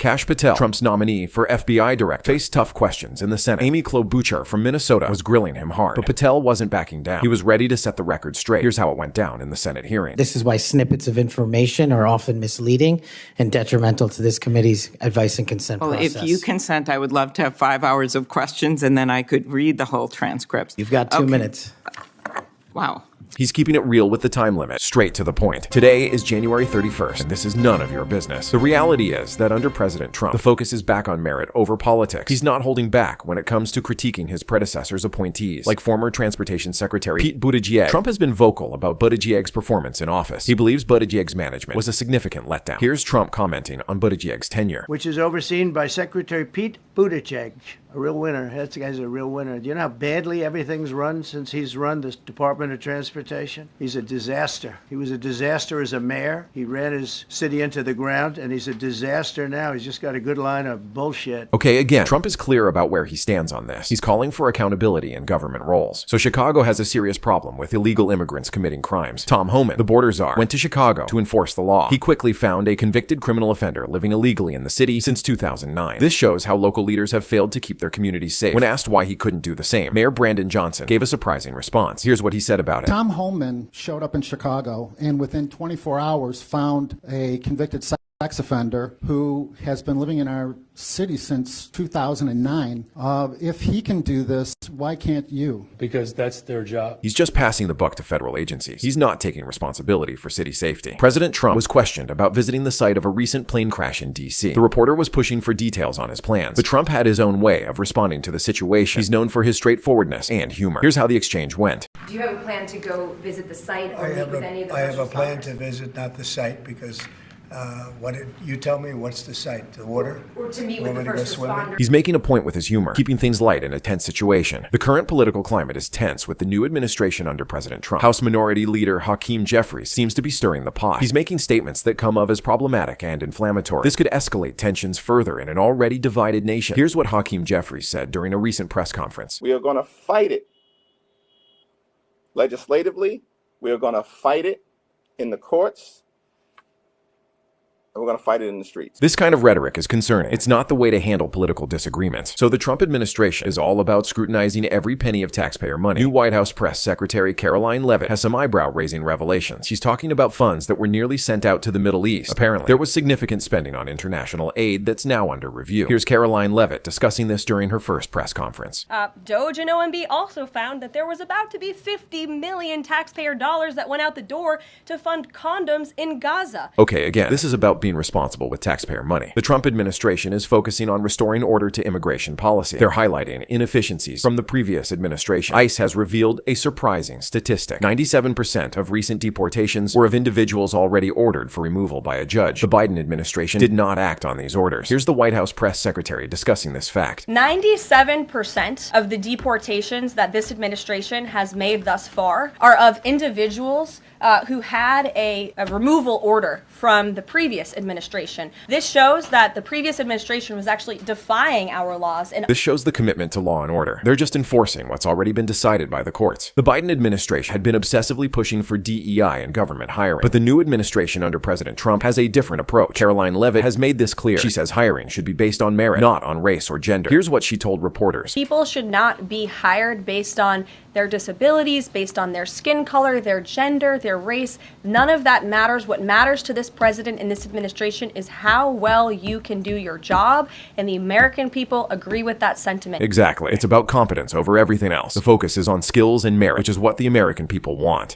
Kash Patel, Trump's nominee for FBI director, faced tough questions in the Senate. Amy Klobuchar from Minnesota was grilling him hard, but Patel wasn't backing down. He was ready to set the record straight. Here's how it went down in the Senate hearing. This is why snippets of information are often misleading and detrimental to this committee's advice and consent process. If you consent, I would love to have 5 hours of questions, and then I could read the whole transcript. You've got 2 minutes. Wow. He's keeping it real with the time limit, straight to the point. Today is January 31st, and this is none of your business. The reality is that under President Trump, the focus is back on merit over politics. He's not holding back when it comes to critiquing his predecessor's appointees, like former Transportation Secretary Pete Buttigieg. Trump has been vocal about Buttigieg's performance in office. He believes Buttigieg's management was a significant letdown. Here's Trump commenting on Buttigieg's tenure, which is overseen by Secretary Pete Buttigieg. A real winner. That guy's a real winner. Do you know how badly everything's run since he's run this Department of Transportation? He's a disaster. He was a disaster as a mayor. He ran his city into the ground, and he's a disaster now. He's just got a good line of bullshit. Okay, again, Trump is clear about where he stands on this. He's calling for accountability in government roles. So Chicago has a serious problem with illegal immigrants committing crimes. Tom Homan, the border czar, went to Chicago to enforce the law. He quickly found a convicted criminal offender living illegally in the city since 2009. This shows how local leaders have failed to keep their communities safe. When asked why he couldn't do the same, Mayor Brandon Johnson gave a surprising response. Here's what he said about it. Tom Homan showed up in Chicago and within 24 hours found a convicted sex offender who has been living in our city since 2009. If he can do this, why can't you? Because that's their job. He's just passing the buck to federal agencies. He's not taking responsibility for city safety. President Trump was questioned about visiting the site of a recent plane crash in D.C. The reporter was pushing for details on his plans, but Trump had his own way of responding to the situation. He's known for his straightforwardness and humor. Here's how the exchange went. Do you have a plan to go visit the site or meet with any of the I have a first plan responders? to visit, not the site, because what did you tell me? What's the site? The water? Or to meet with the first responders? He's making a point with his humor, keeping things light in a tense situation. The current political climate is tense with the new administration under President Trump. House Minority Leader Hakeem Jeffries seems to be stirring the pot. He's making statements that come off as problematic and inflammatory. This could escalate tensions further in an already divided nation. Here's what Hakeem Jeffries said during a recent press conference. We are going to fight it legislatively. We are going to fight it in the courts. And we're going to fight it in the streets. This kind of rhetoric is concerning. It's not the way to handle political disagreements. So the Trump administration is all about scrutinizing every penny of taxpayer money. New White House Press Secretary Karoline Leavitt has some eyebrow-raising revelations. She's talking about funds that were nearly sent out to the Middle East. Apparently, there was significant spending on international aid that's now under review. Here's Karoline Leavitt discussing this during her first press conference. DOJ and OMB also found that there was about to be 50 million taxpayer dollars that went out the door to fund condoms in Gaza. Okay, again, this is about being responsible with taxpayer money. The Trump administration is focusing on restoring order to immigration policy. They're highlighting inefficiencies from the previous administration. ICE has revealed a surprising statistic. 97% of recent deportations were of individuals already ordered for removal by a judge. The Biden administration did not act on these orders. Here's the White House press secretary discussing this fact. 97% of the deportations that this administration has made thus far are of individuals who had a removal order from the previous administration. This shows that the previous administration was actually defying our laws. This shows the commitment to law and order. They're just enforcing what's already been decided by the courts. The Biden administration had been obsessively pushing for DEI in government hiring, but the new administration under President Trump has a different approach. Karoline Leavitt has made this clear. She says hiring should be based on merit, not on race or gender. Here's what she told reporters. People should not be hired based on their disabilities, based on their skin color, their gender, their race. None of that matters. What matters to this president and this administration is how well you can do your job, and the American people agree with that sentiment. Exactly. It's about competence over everything else. The focus is on skills and merit, which is what the American people want.